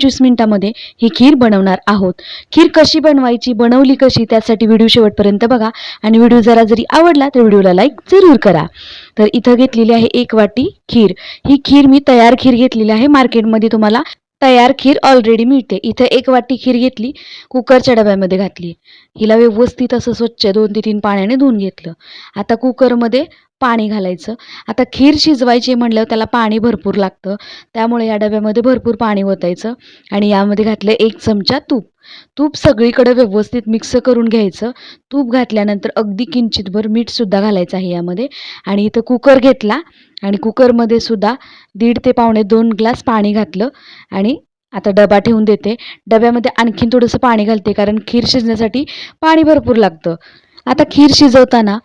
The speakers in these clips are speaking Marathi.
20-25 मिनिटांमध्ये ही खीर बनवणार आहोत। खीर कशी बनवायची, बनवली कशी, त्यासाठी व्हिडिओ शेवटपर्यंत बघा आणि व्हिडिओ जरी आवडला तर व्हिडिओला लाईक जरूर करा। तर इथं घेतलेली आहे 1 वाटी खीर। ही खीर मी तयार खीर घेतलेली आहे, मार्केटमध्ये तुम्हाला तयार खीर ऑलरेडी मिळते। इथे 1 वाटी खीर घेतली, कुकरच्या डब्यामध्ये घातली, हिला व्यवस्थित असं स्वच्छ 2 ते 3 पाण्याने धुवून घेतलं। आता कुकरमध्ये पाणी घालायचं। आता खीर शिजवायची म्हटल्यावर त्याला पाणी भरपूर लागतं, त्यामुळे या डब्यामध्ये भरपूर पाणी ओतायचं आणि यामध्ये घातलं 1 चमचा तूप। तूप सगळीकडे व्यवस्थित मिक्स करून घ्यायचं। तूप घातल्यानंतर अगदी किंचितभर मीठ सुद्धा घालायचं आहे यामध्ये आणि इथं कुकर घेतला आणि कुकरमध्ये सुद्धा 1.5 ते पावणे 2 ग्लास पाणी घातलं आणि आता डबा ठेवून देते। डब्यामध्ये आणखीन थोडंसं पाणी घालते, कारण खीर शिजण्यासाठी पाणी भरपूर लागतं। आता खीर शिजवताना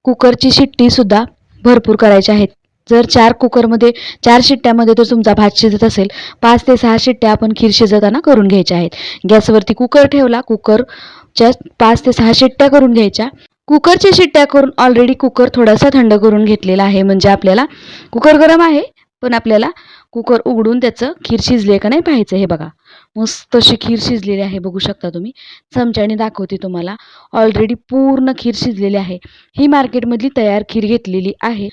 कुकरची शिट्टी सुद्धा भरपूर करायची आहेत। जर 4 शिट्ट्यामध्ये जर तुमचा भात शिजत असेल, 5 ते 6 शिट्ट्या आपण खीर शिजवताना करून घ्यायच्या आहेत। गॅसवरती कुकर ठेवला, कुकरच्या 5 ते 6 शिट्ट्या करून घ्यायच्या। कुकरच्या शिट्ट्या करून ऑलरेडी कुकर थोडासा थंड करून घेतलेला आहे, म्हणजे आपल्याला कुकर गरम आहे पण आपल्याला कुकर उघडून त्याचं खीर शिजले का नाही पाहायचं। हे बघा, मस्त अशी खीर शिजलेली आहे, बघू शकता तुम्ही। चमच्याने दाखवते तुम्हाला, ऑलरेडी पूर्ण खीर शिजलेली आहे। ही मार्केटमधली तयार खीर घेतलेली आहे।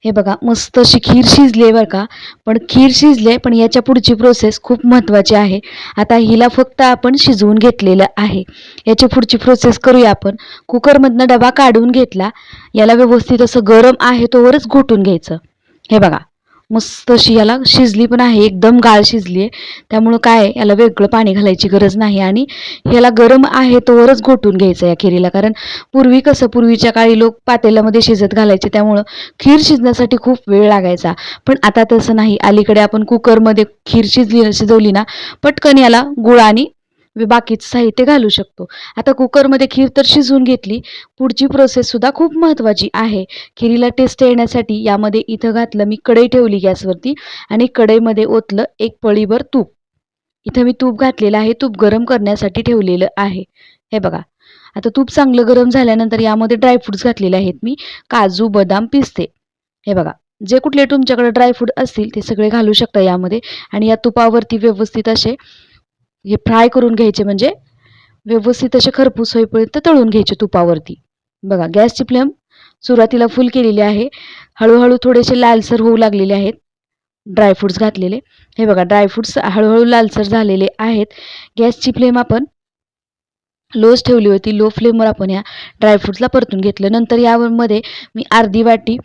हे बघा, मस्त अशी खीर शिजली आहे बरं का। पण खीर शिजले, पण याच्या पुढची प्रोसेस खूप महत्त्वाची आहे। आता हिला फक्त आपण शिजवून घेतलेलं आहे, याची पुढची प्रोसेस करूया आपण। कुकरमधनं डबा काढून घेतला, याला व्यवस्थित असं गरम आहे तोवरच घोटून घ्यायचं। हे बघा, मस्त अशी याला शिजली पण आहे, एकदम गाळ शिजली आहे, त्यामुळं काय याला वेगळं पाणी घालायची गरज नाही आणि याला गरम आहे तोवरच घोटून घ्यायचं या खिरीला। कारण पूर्वीच्या काळी लोक पातेल्यामध्ये शिजत घालायचे, त्यामुळं खीर शिजण्यासाठी खूप वेळ लागायचा। पण आता तसं नाही, अलीकडे आपण कुकरमध्ये खीर शिजवली ना, पटकन याला गुळ आणि बाकीचं साहित्य घालू शकतो। आता कुकरमध्ये खीर तर शिजवून घेतली, पुढची प्रोसेस सुद्धा खूप महत्त्वाची आहे। खिरीला टेस्ट येण्यासाठी यामध्ये इथं घातलं मी, कढई ठेवली गॅसवरती आणि कढईमध्ये ओतलं 1 पळीभर तूप। इथं मी तूप घातलेलं आहे, तूप गरम करण्यासाठी ठेवलेलं आहे। हे बघा, आता तूप चांगलं गरम झाल्यानंतर यामध्ये ड्रायफ्रुट्स घातलेले आहेत मी, काजू, बदाम, पिस्ते। हे बघा, जे कुठले तुमच्याकडे ड्रायफ्रूट असतील ते सगळे घालू शकता यामध्ये आणि या तुपावरती व्यवस्थित असे हे फ्राय करून घ्यायचे, म्हणजे व्यवस्थित असे खरपूस होईपर्यंत तळून घ्यायचे तुपावरती। बघा, गॅसची फ्लेम सुरुवातीला फुल केलेली आहे, हळूहळू थोडेसे लालसर होऊ लागलेले आहेत ड्रायफ्रुट्स घातलेले। हे बघा, ड्रायफ्रुट्स हळूहळू लालसर झालेले आहेत। गॅसची फ्लेम आपण लोच ठेवली होती, लो फ्लेमवर आपण या ड्रायफ्रुट्सला परतून घेतलं। नंतर यामध्ये मी अर्धी वाटी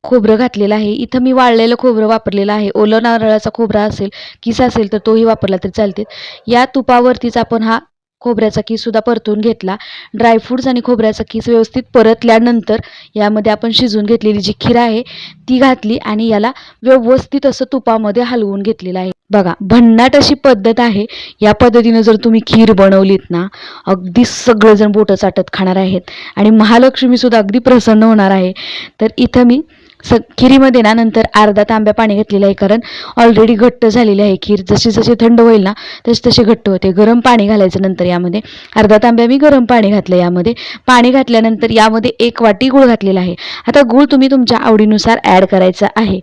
खोबरं घातलेलं आहे। इथं मी वाळलेलं खोबरं वापरलेलं आहे, ओलं नारळाचा खोबरा असेल, किस असेल तर तोही वापरला तरी चालते। या तुपावरतीच आपण हा खोबऱ्याचा किस सुद्धा परतून घेतला। ड्रायफ्रुट्स आणि खोबऱ्याचा किस व्यवस्थित परतल्यानंतर यामध्ये आपण शिजवून घेतलेली जी खीर आहे ती घातली आणि याला व्यवस्थित असं तुपामध्ये हलवून घेतलेलं आहे। बघा, भन्नाट अशी पद्धत आहे। या पद्धतीने जर तुम्ही खीर बनवलीत ना, अगदी सगळेजण बोटं चाटत खाणार आहेत आणि महालक्ष्मी सुद्धा अगदी प्रसन्न होणार आहे। तर इथं मी खिरीमध्ये ना नंतर अर्धा तांब्या पाणी घातलेलं आहे, कारण ऑलरेडी घट्ट झालेली आहे खीर। जशी थंड होईल ना तसे घट्ट होते। गरम पाणी घालायचं नंतर यामध्ये, अर्धा तांब्या मी गरम पाणी घातलं यामध्ये। पाणी घातल्यानंतर यामध्ये 1 वाटी गूळ घातलेला आहे। आता गूळ तुम्ही तुमच्या आवडीनुसार ॲड करायचा आहे,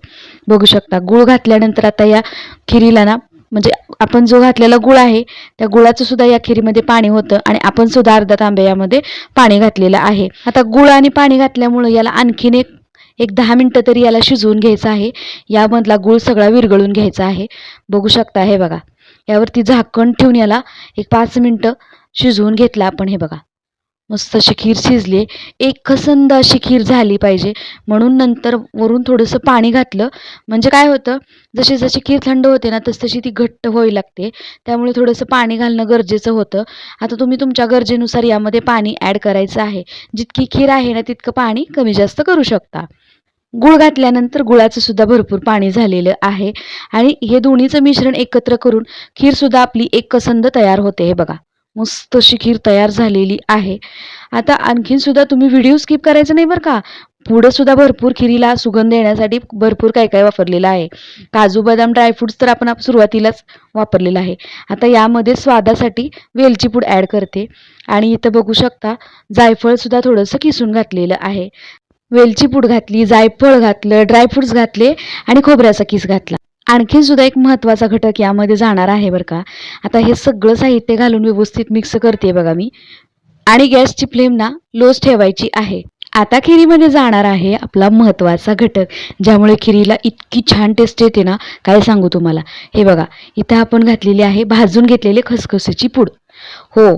बघू शकता। गूळ घातल्यानंतर आता या खिरीला ना, म्हणजे आपण जो घातलेला गुळ आहे त्या गुळाचं सुद्धा या खिरीमध्ये पाणी होतं आणि आपण सुद्धा अर्धा तांब्या यामध्ये पाणी घातलेलं आहे। आता गुळ आणि पाणी घातल्यामुळे याला आणखीन एक 10 मिनिटं तरी याला शिजवून घ्यायचं आहे। यामधला गूळ सगळा विरघळून घ्यायचा आहे, बघू शकता। हे बघा, यावरती झाकण ठेवून याला 5 मिनिटं शिजवून घेतलं आपण। हे बघा, मस्त अशी खीर शिजली, एकसंध अशी खीर झाली पाहिजे, म्हणून नंतर वरून थोडंसं पाणी घातलं। म्हणजे काय होतं, जशी खीर थंड होते ना तशी ती घट्ट व्हायला लागते, त्यामुळे थोडंसं पाणी घालणं गरजेचं होतं। आता तुम्ही तुमच्या गरजेनुसार यामध्ये पाणी ॲड करायचं आहे, जितकी खीर आहे ना तितकं पाणी कमी जास्त करू शकता। गूळ घातल्यानंतर गुळाचं सुद्धा भरपूर पाणी झालेलं आहे आणि हे दोन्हीचं मिश्रण एकत्र करून खीर सुद्धा आपली एकसंध तयार होते। हे बघा, मस्त अशी खीर तयार झालेली आहे। आता आणखीन सुद्धा तुम्ही व्हिडिओ स्किप करायचं नाही बरं का, पुढं सुद्धा भरपूर खिरीला सुगंध येण्यासाठी भरपूर काय वापरलेलं आहे। काजू, बदाम, ड्रायफ्रुट्स तर आपण सुरुवातीलाच वापरलेलं आहे। आता यामध्ये स्वादासाठी वेलची पूड ॲड करते आणि इथं बघू शकता जायफळ सुद्धा थोडंसं किसून घातलेलं आहे। वेलची पूड घातली, जायफळ घातलं, ड्रायफ्रुट्स घातले आणि खोबऱ्याचा किस घातला आणखीन सुद्धा एक महत्त्वाचा घटक यामध्ये जाणार आहे बरं का. आता हे सगळं साहित्य घालून व्यवस्थित मिक्स करते बघा मी, आणि गॅसची फ्लेम ना लोच ठेवायची आहे. आता खिरीमध्ये जाणार आहे आपला महत्त्वाचा घटक, ज्यामुळे खिरीला इतकी छान टेस्ट येते ना, काय सांगू तुम्हाला. हे बघा, इथं आपण घातलेली आहे भाजून घेतलेले खसखसीची पूड. हो,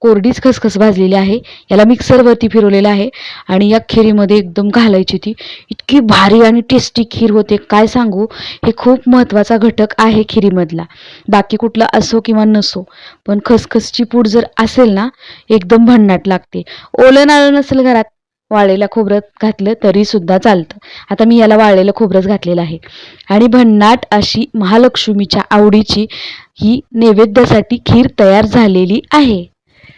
कोरडीच खसखस भाजलेली आहे. याला मिक्सरवरती फिरवलेलं आहे आणि या खिरीमध्ये एकदम घालायची. ती इतकी भारी आणि टेस्टी खीर होते, काय सांगू. हे खूप महत्त्वाचा घटक आहे खिरीमधला. बाकी कुठला असो किंवा नसो, पण खसखसची पूड जर असेल ना, एकदम भन्नाट लागते. ओलं नारळ नसेल घरात, वाळलेलं खोबरं घातलं तरी सुद्धा चालतं. आता मी याला वाळलेलं खोबरंच घातलेलं आहे. आणि भन्नाट अशी महालक्ष्मीच्या आवडीची ही नैवेद्यासाठी खीर तयार झालेली आहे.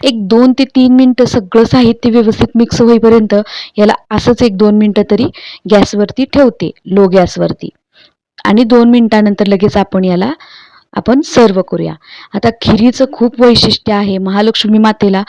एक 2 ते 3 मिनटं सगळं साहित्य व्यवस्थित मिक्स होईपर्यंत याला असंच एक 2 मिनटं तरी गॅसवरती ठेवते, लो गॅसवरती. आणि 2 मिनिटानंतर लगेच आपण सर्व करूया. आता खिरीचं खूप वैशिष्ट्य आहे. महालक्ष्मी मातेला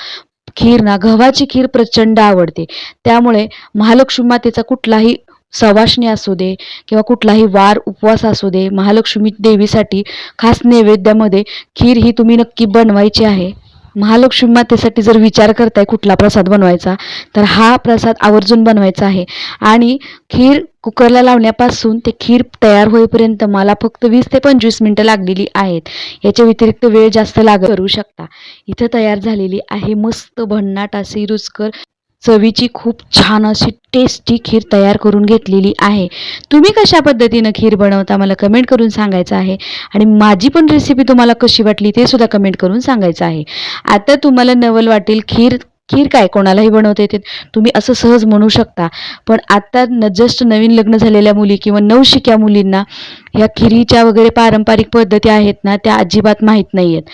खीर ना, गव्हाची खीर प्रचंड आवडते. त्यामुळे महालक्ष्मी मातेचा कुठलाही सवाष्णी असू दे किंवा कुठलाही वार उपवास असू दे, महालक्ष्मी देवीसाठी खास नैवेद्यामध्ये खीर ही तुम्ही नक्की बनवायची आहे. महालक्ष्मी मातेसाठी जर विचार करताय कुठला प्रसाद बनवायचा, तर हा प्रसाद आवर्जून बनवायचा आहे. आणि खीर कुकरला लावण्यापासून ते खीर तयार होईपर्यंत मला फक्त 20 ते 25 मिनटं लागलेली आहेत. याच्या व्यतिरिक्त वेळ जास्त करू शकता. इथं तयार झालेली आहे मस्त भन्नाट अशी रुचकर चवीची खूप छान अशी टेस्टी खीर तयार करून घेतलेली आहे. तुम्ही कशा पद्धतीनं खीर बनवता मला कमेंट करून सांगायचं आहे. आणि माझी पण रेसिपी तुम्हाला कशी वाटली ते सुद्धा कमेंट करून सांगायचं आहे. आता तुम्हाला नवल वाटेल, खीर काय कोणालाही बनवता येते, तुम्ही असं सहज म्हणू शकता. पण आता जस्ट नवीन लग्न झालेल्या मुली किंवा नवशिक्या मुलींना ह्या खिरीच्या वगैरे पारंपरिक पद्धती आहेत ना, त्या अजिबात माहीत नाही आहेत.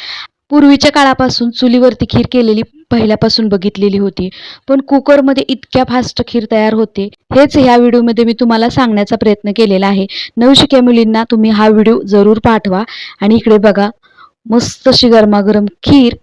पूर्वीच्या काळापासून चुलीवरती खीर केलेली पहिल्यापासून बघितलेली होती, पण कुकरमध्ये इतक्या फास्ट खीर तयार होते, हेच ह्या व्हिडिओमध्ये मी तुम्हाला सांगण्याचा प्रयत्न केलेला आहे. नवशिक्या मुलींना तुम्ही हा व्हिडिओ जरूर पाठवा. आणि इकडे बघा, मस्त अशी गरमागरम खीर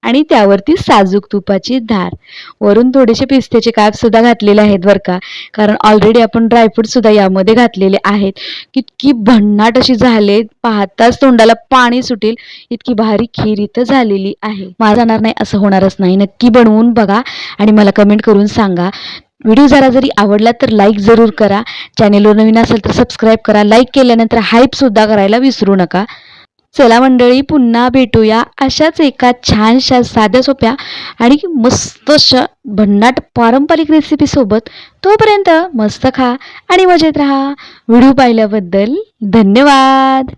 आणि त्यावरती साजूक तुपाची धार. वरून थोडेसे पिस्त्याचे काप सुद्धा घातलेले आहेत बरं का, कारण ऑलरेडी आपण ड्रायफ्रूट सुद्धा यामध्ये घातलेले आहेत. कितकी भन्नाट अशी झाले, पाहताच तोंडाला पाणी सुटेल इतकी भारी खीर इथं झालेली आहे. मला जाणार नाही असं होणारच नाही. नक्की बनवून बघा आणि मला कमेंट करून सांगा. व्हिडिओ जरी आवडला तर लाईक जरूर करा. चॅनेलवर नवीन असेल तर सबस्क्राईब करा. लाईक केल्यानंतर हाईप सुद्धा करायला विसरू नका. चला मंडळी, पुन्हा भेटूया अशाच एका छानशा साध्या सोप्या आणि मस्त अशा भन्नाट पारंपरिक रेसिपी सोबत. तोपर्यंत मस्त खा आणि मजेत राहा. व्हिडिओ पाहिल्याबद्दल धन्यवाद.